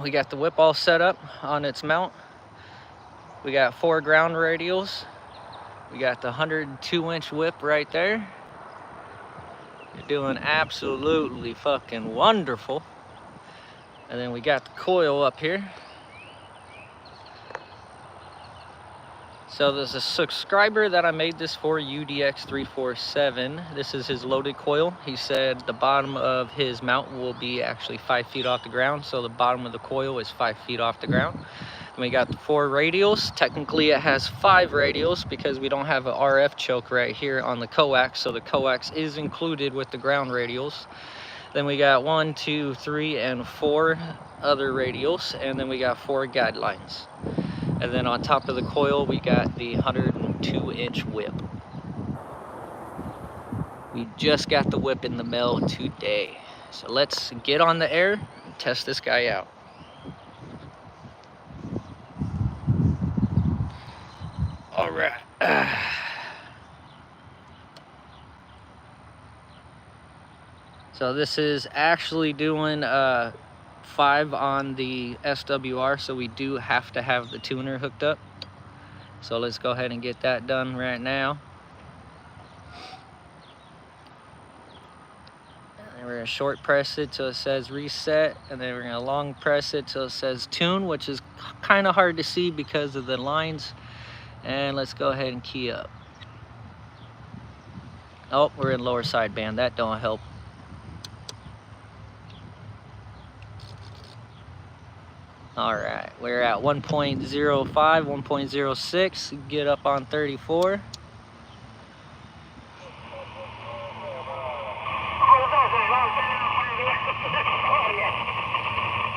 We got the whip all set up on its mount. We got 4 ground radials. We got the 102-inch whip right there. You're doing absolutely fucking wonderful. And then we got the coil up here. So there's a subscriber that I made this for, UDX347. This is his loaded coil. He said the bottom of his mount will be actually 5 feet off the ground. So the bottom of the coil is 5 feet off the ground. And we got the 4 radials. Technically it has 5 radials because we don't have an RF choke right here on the coax. So the coax is included with the ground radials. Then we got 1, 2, 3, and 4 other radials. And then we got 4 guidelines. And then on top of the coil, we got the 102-inch whip. We just got the whip in the mail today. So let's get on the air and test this guy out. All right. So this is actually doing 5 on the SWR, so we do have to have the tuner hooked up. So let's go ahead and get that done right now. And we're gonna short press it till it says reset, and then we're gonna long press it till it says tune, which is kind of hard to see because of the lines. And let's go ahead and key up. Oh, we're in lower sideband, that don't help. All right, we're at 1.05, 1.06, get up on 34.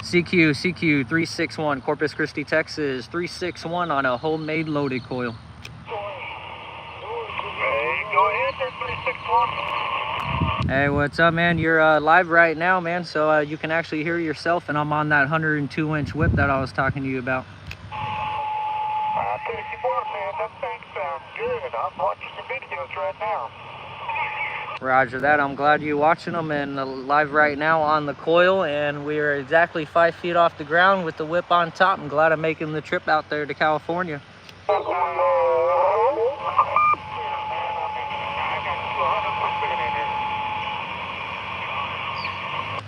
CQ 361, Corpus Christi, Texas, 361 on a homemade loaded coil. Hey, what's up, man? You're live right now, man, so you can actually hear yourself, and I'm on that 102-inch whip that I was talking to you about. Thank you, man. That thing sounds good. I'm watching some videos right now. Roger that. I'm glad you're watching them, and live right now on the coil, and we are exactly 5 feet off the ground with the whip on top. I'm glad I'm making the trip out there to California.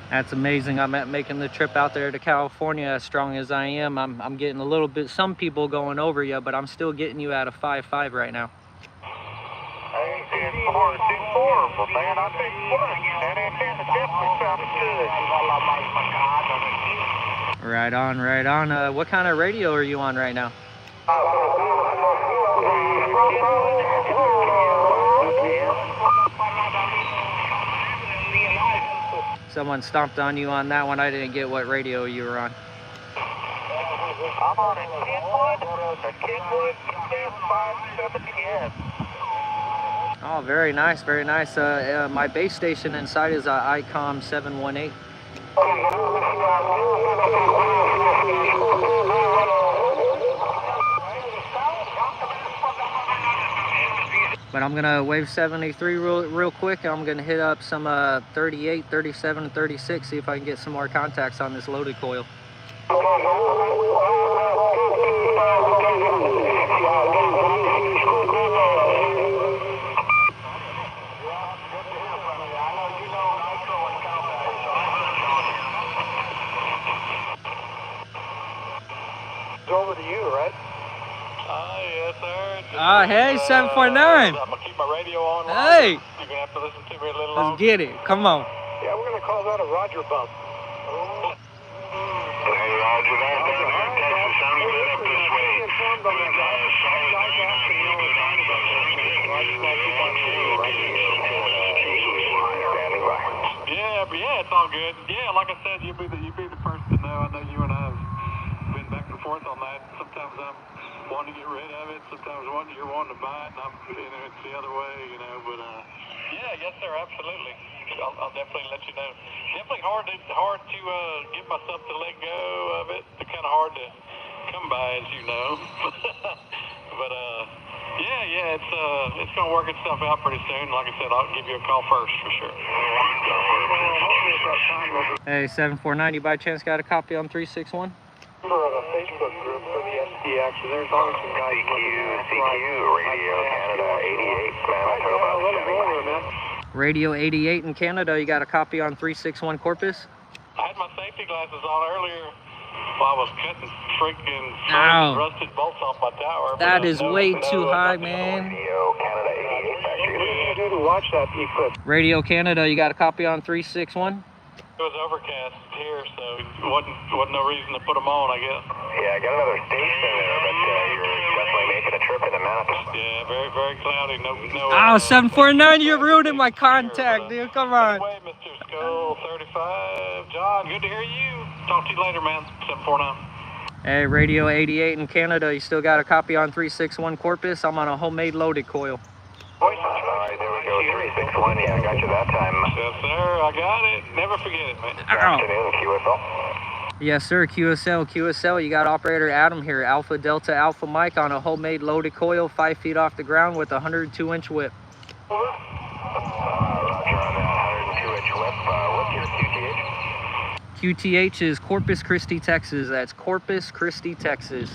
That's amazing. I'm making the trip out there to California as strong as I am. I'm getting a little bit, some people going over you, but I'm still getting you at a 5.5 right now. I ain't seeing 4, but man, I think that antenna definitely sounded good. Right on, right on. What kind of radio are you on right now? Someone stomped on you on that one. I didn't get what radio you were on. I'm on a Kenwood 570S. Oh, very nice, very nice. My base station inside is ICOM 718. But I'm gonna wave 73 real quick. I'm gonna hit up some 38, 37, and 36, see if I can get some more contacts on this loaded coil. Over to you, right? Yes, sir. Hey, 749. I'm gonna keep my radio on. Hey. You're gonna have to listen to me a little Let's longer. get it. Come on. Yeah, we're gonna call that a Roger bump. Hey, Roger that. Down here in Texas, sounds good up this way. Yeah, it's all good. Yeah, like I said, you'd be the first to know. I know you and I have been back and forth on that. Sometimes I'm wanting to get rid of it. Sometimes you're wanting to buy it, and it's the other way, But yeah, yes, sir, absolutely. I'll definitely let you know. Definitely hard to get myself to let go of it. It's kind of hard to come by, as you know. But Yeah, it's gonna work itself out pretty soon. Like I said, I'll give you a call first for sure. Hey, 749, you by chance got a copy on 361? For the Facebook group for the SDX, there's always some guys CQ, Radio Canada 88, Manitoba. Radio 88 in Canada, you got a copy on 361 Corpus? I had my safety glasses on earlier while I was cutting freaking Ow. rusted bolts off my tower. That is way too high, man. Radio Canada 88 factory. What are you gonna do to watch that eclipse? Radio Canada, you got a copy on 361? It was overcast here, so wasn't no reason to put them on, I guess. Yeah, I got another station there, but you're definitely making a trip into Manitoba. Yeah, very, very cloudy. No. Oh, 749, you're ruining my contact, dude. Come on. Anyway, Mr. Skull 35, John, good to hear you. Talk to you later, man. 749. Hey, Radio 88 in Canada, you still got a copy on 361 Corpus? I'm on a homemade loaded coil. Alright, there we go, 361, yeah, I got you that time. Yes, sir, I got it. Never forget it, man. Good afternoon, QSL. Yes, sir, QSL, you got operator Adam here, Alpha Delta Alpha Mike on a homemade loaded coil, 5 feet off the ground with a 102-inch whip. Roger on that 102-inch whip. What's your QTH? QTH is Corpus Christi, Texas. That's Corpus Christi, Texas.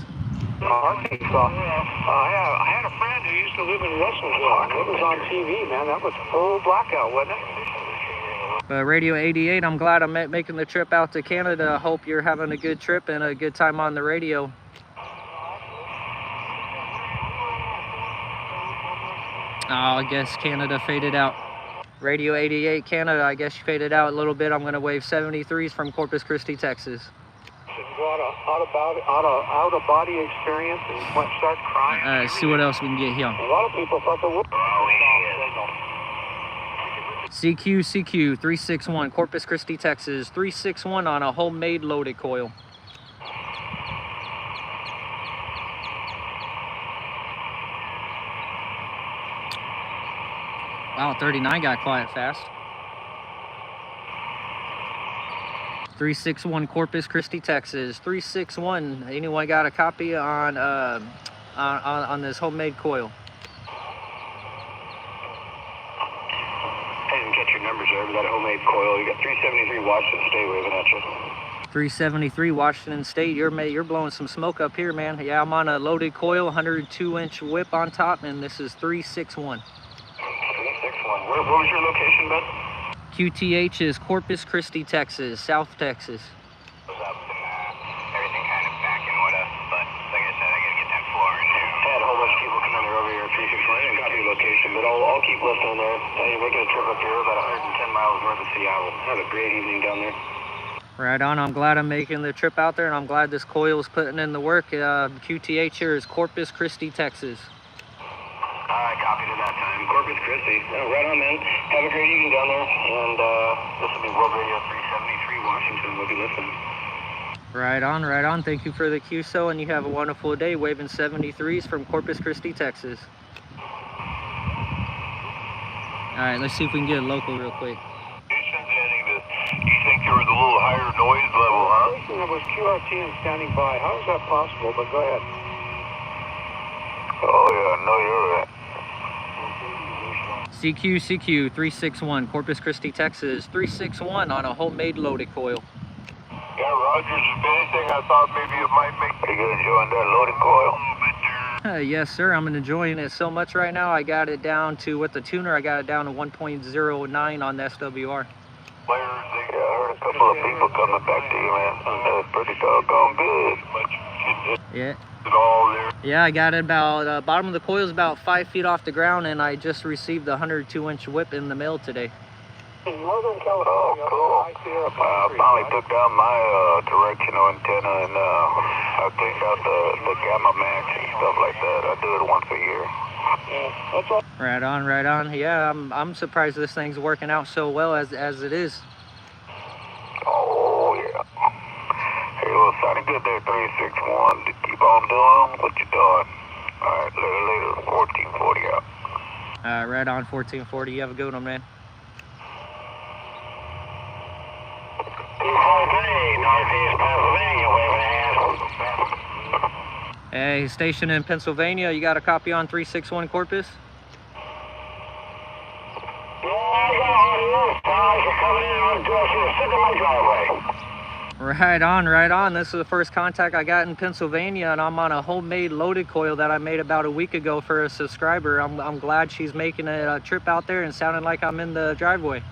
Arkansas. I had a friend who used to live in Russellville. It was on TV, man. That was full blackout, wasn't it? Radio 88, I'm glad I'm making the trip out to Canada. I hope you're having a good trip and a good time on the radio. Oh, I guess Canada faded out. Radio 88 Canada, I guess you faded out a little bit. I'm going to wave 73s from Corpus Christi, Texas. Out of body experience and start crying. All right, see what else we can get here. A lot of people thought the CQ 361 Corpus Christi, Texas. 361 on a homemade loaded coil. Wow, 39 got quiet fast. 361 Corpus Christi, Texas. 361. Anyone got a copy on this homemade coil? I didn't get your numbers there, but that homemade coil. You got 373 Washington State waving at you. 373 Washington State. You're blowing some smoke up here, man. Yeah, I'm on a loaded coil, 102-inch whip on top, and this is 361. 361. What was your location, bud? QTH is Corpus Christi, Texas, South Texas. Everything kind of backing with us, but like I said, I gotta get that floor in there. I had a whole bunch of people come in there over here at 361. I didn't copy your location, but I'll keep listening there. Hey, making a trip up here about 110 miles north of Seattle. Have a great evening down there. Right on. I'm glad I'm making the trip out there, and I'm glad this coil is putting in the work. QTH here is Corpus Christi, Texas. Alright, copy to that time. Corpus Christi. Oh, right on, man. Have a great evening down there. And this will be World Radio 373 Washington. We'll be listening. Right on, right on. Thank you for the QSO, and you have a wonderful day. Waving 73s from Corpus Christi, Texas. All right, let's see if we can get a local real quick. You think you were the little higher noise level, huh? That was QRT and standing by. How is that possible? But go ahead. Oh, yeah, no, you're right. CQ 361 Corpus Christi, Texas. 361 on a homemade loaded coil. Yeah, Rogers, if anything, I thought maybe it might make pretty good enjoying that loaded coil. Yes, sir. I'm enjoying it so much right now. I got it down to, with the tuner, I got it down to 1.09 on the SWR. Yeah, I heard a couple of people coming back to you, man. That's pretty doggone good. Yeah. All there. Yeah, I got it about, bottom of the coil is about 5 feet off the ground, and I just received the 102-inch whip in the mail today. In Northern California, I finally took down my directional antenna, and I take out the gamma max and stuff like that. I do it once a year. Yeah, that's all. Right on, right on. Yeah, I'm surprised this thing's working out so well as it is. Oh, yeah. Hey, well, sounding good there, 361. Keep on doing what you're doing. All right, later, 1440 out. Right on, 1440. You have a good one, man. 243, Northeast Pennsylvania, waving at. Hey, station in Pennsylvania, you got a copy on 361 Corpus? Right on, right on. This is the first contact I got in Pennsylvania, and I'm on a homemade loaded coil that I made about a week ago for a subscriber. I'm glad she's making a trip out there and sounding like I'm in the driveway.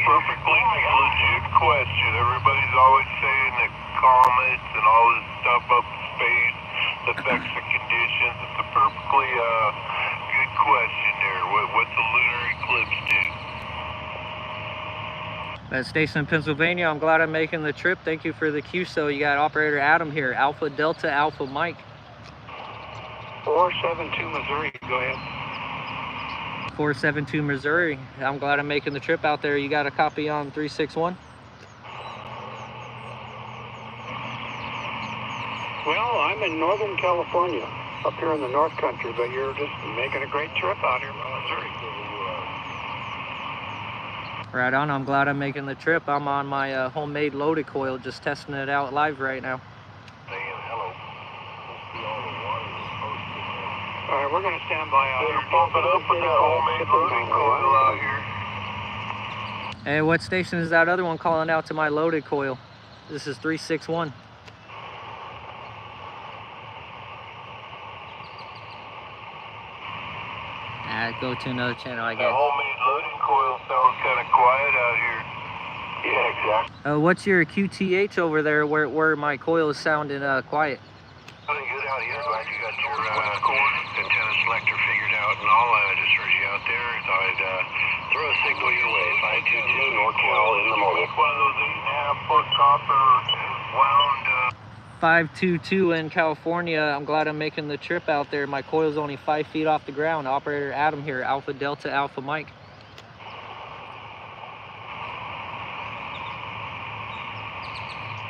Perfectly legit question. Everybody's always saying that comets and all this stuff up in space affects the conditions. It's a perfectly good question there. What's the lunar eclipse do? That station in Pennsylvania, I'm glad I'm making the trip. Thank you for the QSO. You got operator Adam here, Alpha Delta Alpha Mike. 472 Missouri, go ahead. 472 Missouri. I'm glad I'm making the trip out there. You got a copy on 361? Well, I'm in Northern California, up here in the North Country, but you're just making a great trip out here in Missouri. Right on. I'm glad I'm making the trip. I'm on my homemade loaded coil, just testing it out live right now. All right, we're going to stand by out here. Pump it up with that homemade loaded coil out here. Hey, what station is that other one calling out to my loaded coil? This is 361. Go to another channel, I guess. The homemade loading coil sounds kind of quiet out here. Yeah, exactly. What's your QTH over there where my coil is sounding quiet? Pretty good out here. Glad you got your antenna selector figured out and all. I just heard you out there. Thought I'd throw a signal your way. 522 NorCal in the morning. One of those 8.5-foot copper wound 522 in California. I'm glad I'm making the trip out there. My coil's only 5 feet off the ground. Operator Adam here, Alpha Delta Alpha Mike.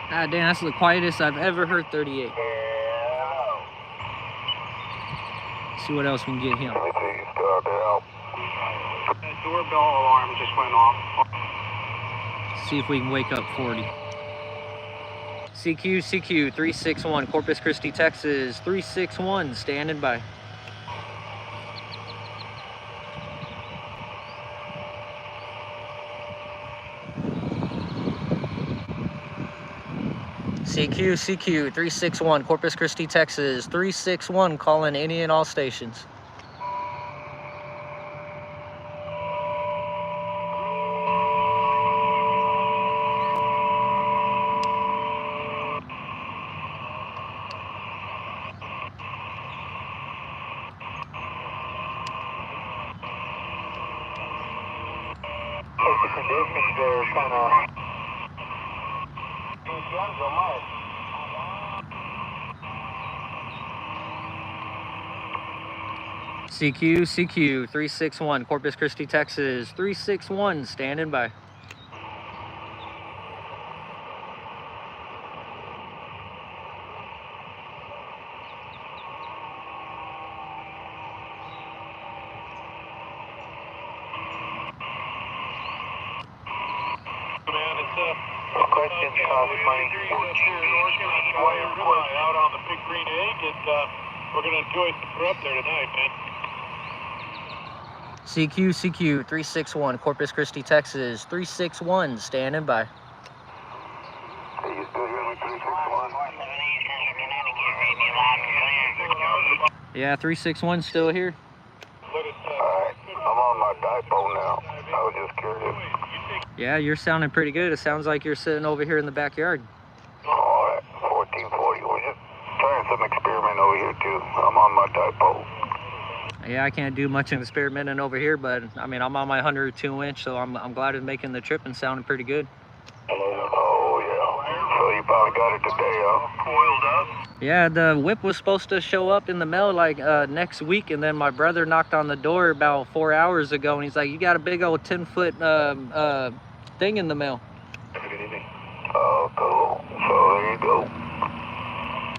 Ah, damn, that's the quietest I've ever heard 38. See what else we can get him. The doorbell alarm just went off. See if we can wake up 40. CQ 361, Corpus Christi, Texas 361, standing by. CQ 361, Corpus Christi, Texas 361, calling any and all stations. CQ 361, Corpus Christi, Texas 361, standing by. Out on the Big Green Egg, and we're going to enjoy some grub there tonight, man. CQ 361, Corpus Christi, Texas 361, standing by. Yeah, 361 still here. Alright, I'm on my dipole now. I was just curious. Yeah, you're sounding pretty good. It sounds like you're sitting over here in the backyard. Alright, 1440. We're just trying some experiment over here too. I'm on my dipole. Yeah, I can't do much experimenting over here, but I mean, I'm on my 102-inch, so I'm glad it's making the trip and sounding pretty good. Oh, yeah. So you probably got it today, huh? Coiled up? Yeah, the whip was supposed to show up in the mail like next week, and then my brother knocked on the door about 4 hours ago, and he's like, you got a big old 10-foot thing in the mail. Have a good evening. Oh, cool. So there you go.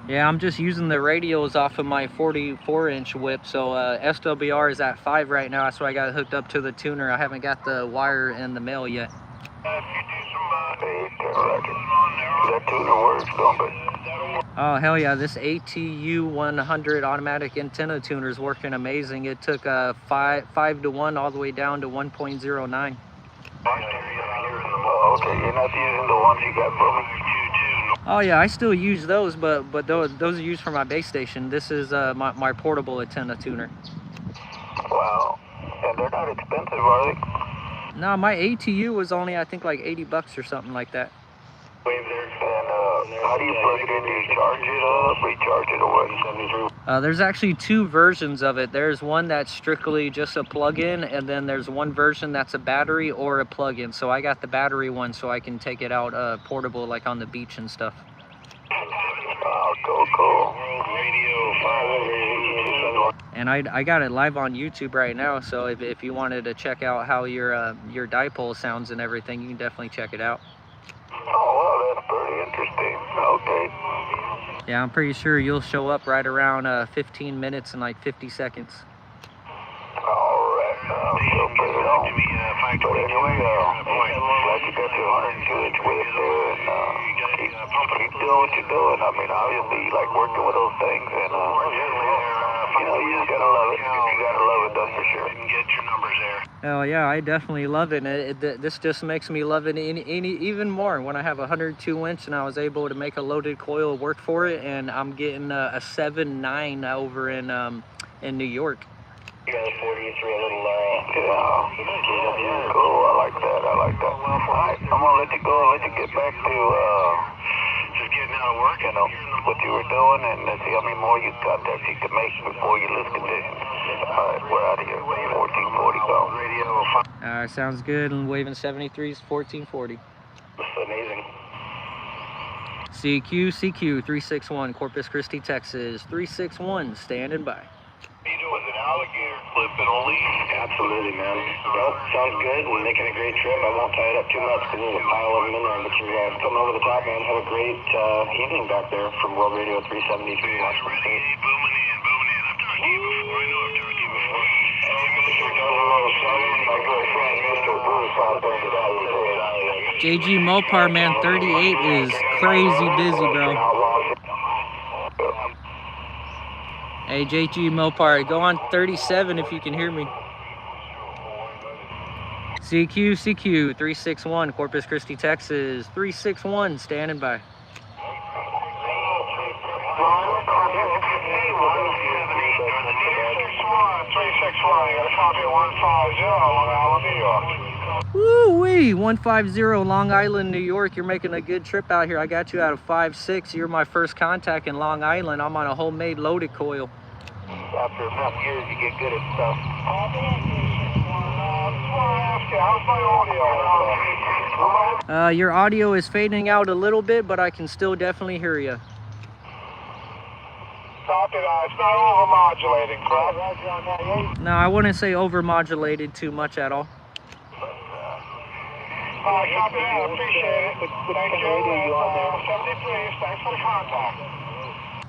Yeah, I'm just using the radios off of my 44-inch whip, so SWR is at 5 right now. That's why I got it hooked up to the tuner. I haven't got the wire in the mail yet. If you do some, that tuner work? where it's going, but. Oh, hell yeah, this ATU 100 automatic antenna tuner is working amazing. It took 5 to 1 all the way down to 1.09. Okay, you're not using the ones you got for me? Oh yeah, I still use those, but those are used for my base station. This is my portable antenna tuner. Wow, and they're not expensive, are they? No, my ATU was only, I think, like 80 bucks or something like that. And how do you plug it in? Do you charge it up, recharge it, or what? There's actually two versions of it. There's one that's strictly just a plug-in, and then there's one version that's a battery or a plug-in. So I got the battery one so I can take it out portable, like on the beach and stuff. Oh, cool. And I got it live on YouTube right now, so if you wanted to check out how your dipole sounds and everything, you can definitely check it out. Oh, wow, that's pretty interesting. Okay. Yeah, I'm pretty sure you'll show up right around 15 minutes and like 50 seconds. Alright, so put it on. But anyway, glad you got your 102-inch whip there, and keep doing what you're doing. I mean, obviously, you like working with those things, and you know, you just gotta love it. You gotta love it, that's for sure. Get your numbers there. Oh yeah, I definitely love it. And this just makes me love it even more when I have a 102-inch and I was able to make a loaded coil work for it, and I'm getting a 7.9 over in New York. You got a 43 a little yeah. Cool, I like that. Alright, I'm gonna let you go and let you get back to just getting out of work, you know, what you were doing, and let's see how many more contacts you can make before you lose conditions. Alright, we're out of here. 1440 pounds. Radio. Sounds good. And waving 73s, 1440. That's amazing. CQ 361, Corpus Christi, Texas. 361, standing by. What are you doing? An alligator clipping only? Absolutely, man. Well, sounds good. We're making a great trip. I won't tie it up too much because there's a pile of them in there. But you're coming over the top, man. Have a great evening back there from World Radio 373. Booming in. I've talked to you before. I know I've talked to you before. My good friend, Mr. Bruce, out there today. JG Mopar, man, 38 is crazy busy, bro. Hey, JG Mopar, go on 37 if you can hear me. CQ 361, Corpus Christi, Texas. 361, standing by. Woo-wee, 150 Long Island, New York. You're making a good trip out here. I got you out of 5.6. You're my first contact in Long Island. I'm on a homemade loaded coil. After enough years, you get good at stuff. How's my audio? Your audio is fading out a little bit, but I can still definitely hear you. Copy that. It's not overmodulating, correct? No, I wouldn't say overmodulated too much at all. Copy that. Appreciate it. Thank you. 70, please. Thanks for the contact.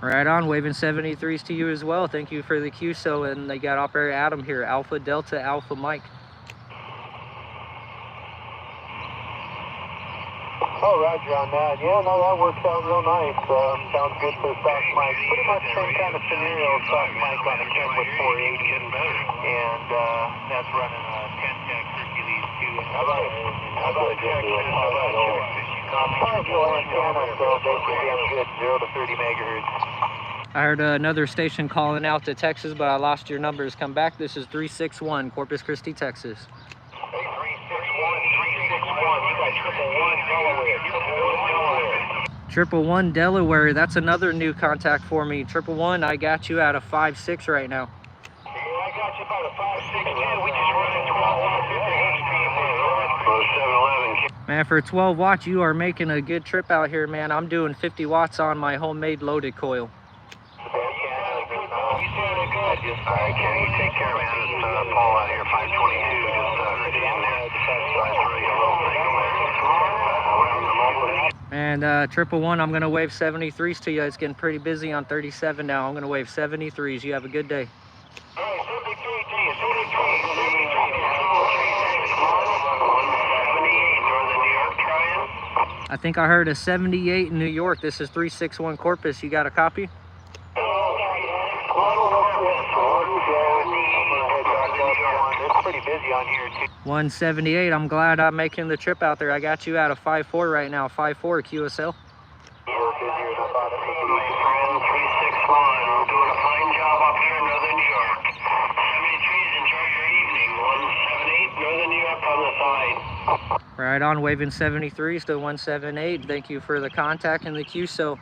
Right on, waving 73s to you as well. Thank you for the QSO, and they got Operator Adam here, Alpha Delta Alpha Mike. Oh, roger on that. Yeah, no, that works out real nice. Sounds good for the soft mic. Pretty much same kind of scenario, soft mic on a Kenwood 480. Getting better. And that's running a 10-tech Hercules 2. How about a Texas? How about powerful antenna, so basically I'm good, 0 to 30 megahertz. I heard another station calling out to Texas, but I lost your numbers. Come back. This is 361, Corpus Christi, Texas. Hey, 361, you got 111 Delaware. 111 Delaware. That's another new contact for me. 111, I got you out of 5.6 right now. Yeah, I got you about a 5.6. We just running 12 watts at the HP. 711. Man, for 12 watts, you are making a good trip out here, man. I'm doing 50 watts on my homemade loaded coil. Alright, Kenny, you take care, man. It's Paul out here, 522. And 111, I'm gonna wave 73s to you. It's getting pretty busy on 37 now. I'm gonna wave 73s. You have a good day. I think I heard a 78 in New York. This is 361 Corpus. You got a copy? It's pretty busy on here too. 178. I'm glad I'm making the trip out there. I got you at a 5-4 right now. 5-4 QSL. Right on, waving 73s to 178. Thank you for the contact and the QSO.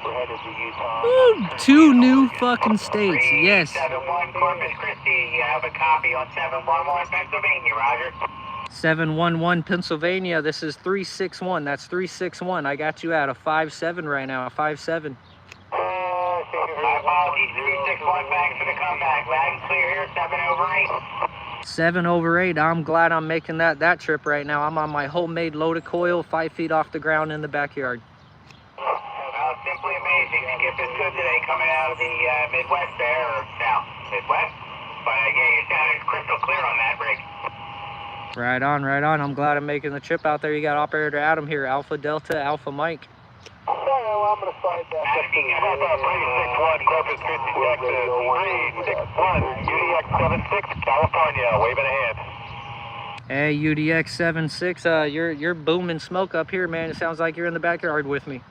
We're headed to Utah. Ooh, 2 new fucking states, yes. 71 Corpus Christi, you have a copy on 711 Pennsylvania, Roger. 711 Pennsylvania, this is 361. That's 361. I got you at a 5-7 right now, a 5-7. My apologies, 361, thanks for the comeback. Lag clear here, 7/8. 7/8. I'm glad I'm making that trip right now. I'm on my homemade loaded coil, 5 feet off the ground in the backyard. Well, simply amazing to get this good today coming out of the Midwest there, or South, Midwest. But yeah, you sounded crystal clear on that rig. Right on, right on. I'm glad I'm making the trip out there. You got operator Adam here, Alpha Delta, Alpha Mike. Well, I'm going to slide that. 361 Corpus Christi, Texas. 361 UDX-76, California, waving a hand. Hey, UDX-76, you're booming smoke up here, man. It sounds like you're in the backyard with me.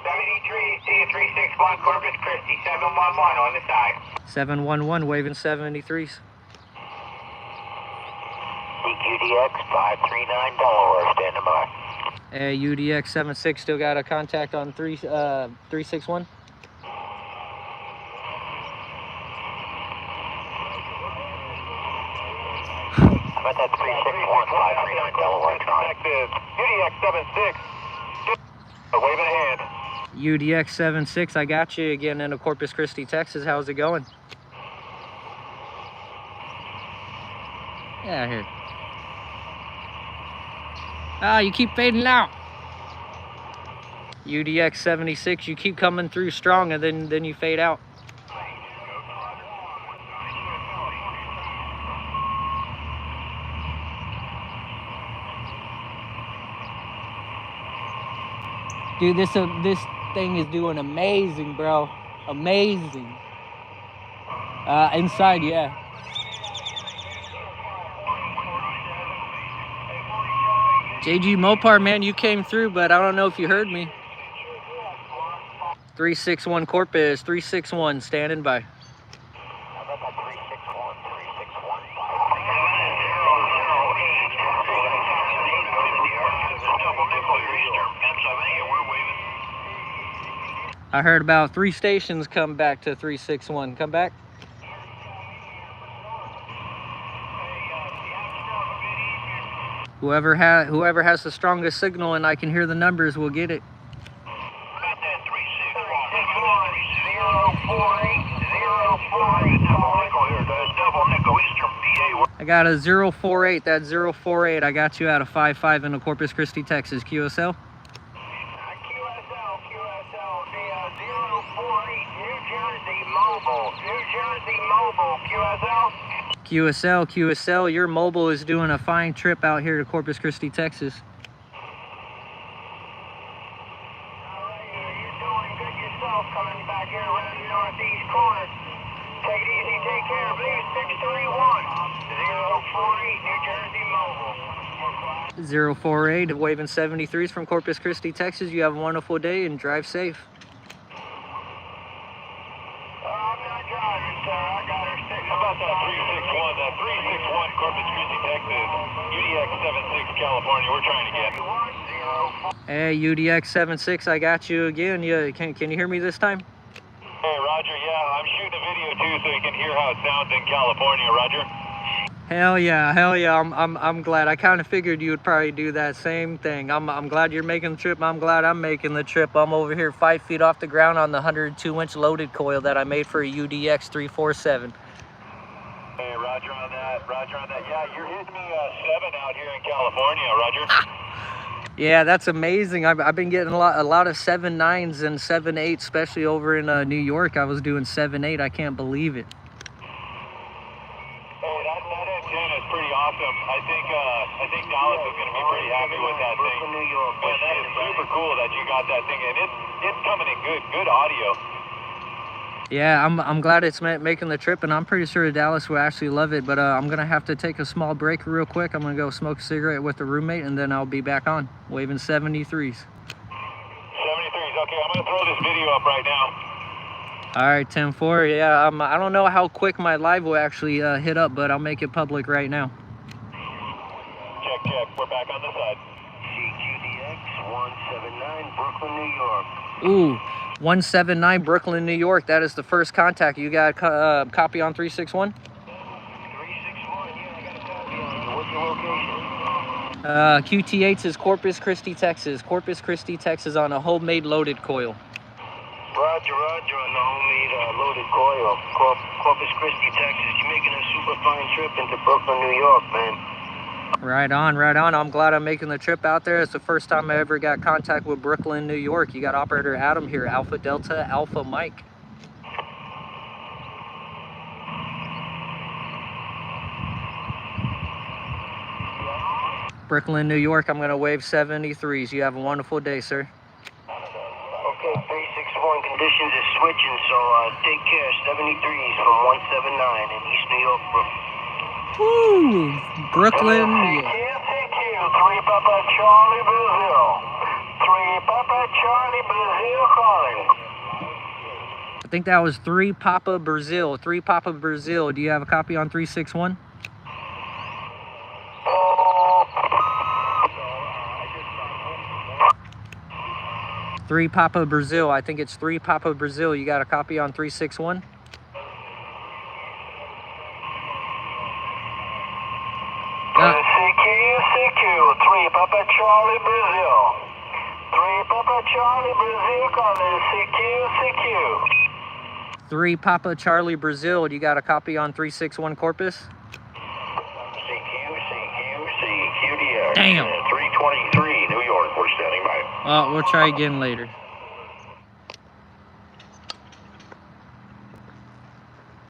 73, see you 361 Corpus Christi, 711 on the side. 711, waving 73s. UDX 539 Delaware, standing by. Hey, UDX-76 still got a contact on 361. How about that 361 539 Delaware? Connected. UDX-76. Waving a hand. UDX-76, I got you again in Corpus Christi, Texas. How's it going? Yeah, here. Ah, you keep fading out. UDX-76, you keep coming through strong and then you fade out. Dude, this thing is doing amazing, bro. Amazing. Inside, yeah. JG Mopar, man, you came through, but I don't know if you heard me. 361 Corpus, 361, standing by. How about that 361 361? I heard about 3 stations come back to 361. Come back. Whoever has the strongest signal and I can hear the numbers will get it. I got a 048. That's 048. I got you out of 5-5 in Corpus Christi, Texas. QSL. QSL, your mobile is doing a fine trip out here to Corpus Christi, Texas. You're doing good yourself coming back here around the northeast corner. Take it easy, take care, please. 631 048 New Jersey Mobile. 048, waving 73s from Corpus Christi, Texas. You have a wonderful day and drive safe. I'm not driving, sir. I got her 6. How about that 361? That 361 Corpus Christi, Texas. UDX-76 California. We're trying to get. Hey, UDX-76, I got you again. Can you hear me this time? Hey, Roger. Yeah, I'm shooting a video too, so you can hear how it sounds in California. Roger. Hell yeah, hell yeah. I'm glad. I kind of figured you would probably do that same thing. I'm glad you're making the trip. I'm glad I'm making the trip. I'm over here 5 feet off the ground on the 102-inch loaded coil that I made for a UDX 347. Hey, Roger on that. Roger on that. Yeah, you're hitting me 7 out here in California, Roger. Yeah, that's amazing. I've been getting a lot of 7.9s and 7.8s, especially over in New York. I was doing 7.8. I can't believe it. Hey, that antenna is pretty awesome. I think Dallas is going to be pretty happy with that thing. New York. Man, that is super cool that you got that thing, and it's coming in good audio. Yeah, I'm glad it's making the trip, and I'm pretty sure Dallas will actually love it. But I'm gonna have to take a small break real quick. I'm gonna go smoke a cigarette with a roommate, and then I'll be back on waving 73s. 73s. Okay, I'm gonna throw this video up right now. All right, 10-4. Yeah, I don't know how quick my live will actually hit up, but I'll make it public right now. Check. We're back on the side. CQDX 179, Brooklyn, New York. Ooh, 179 Brooklyn, New York. That is the first contact. You got a copy on 361? 361, yeah, I got a copy on you. What's your location? QTH is Corpus Christi, Texas. Corpus Christi, Texas on a homemade loaded coil. Roger, on the homemade loaded coil. Corpus Christi, Texas. You're making a super fine trip into Brooklyn, New York, man. Right on. I'm glad I'm making the trip out there. It's the first time I ever got contact with Brooklyn, New York. You got operator Adam here, Alpha Delta, Alpha Mike. Brooklyn, New York, I'm gonna wave 73s. You have a wonderful day, sir. Okay, 361 conditions is switching, so take care. 73s from 179 in East New York, Brooklyn. Woo! Brooklyn. CQ, 3 Papa Charlie Brazil. 3 Papa Charlie Brazil calling. I think that was 3 Papa Brazil. 3 Papa Brazil. Do you have a copy on 361? Three Papa Brazil. I think it's 3 Papa Brazil. You got a copy on 361? CQ, 3 Papa Charlie Brazil. 3 Papa Charlie Brazil calling. CQ. 3 Papa Charlie Brazil. You got a copy on 361 Corpus? CQDX. Damn. 323 New York. We're standing by. We'll try again later.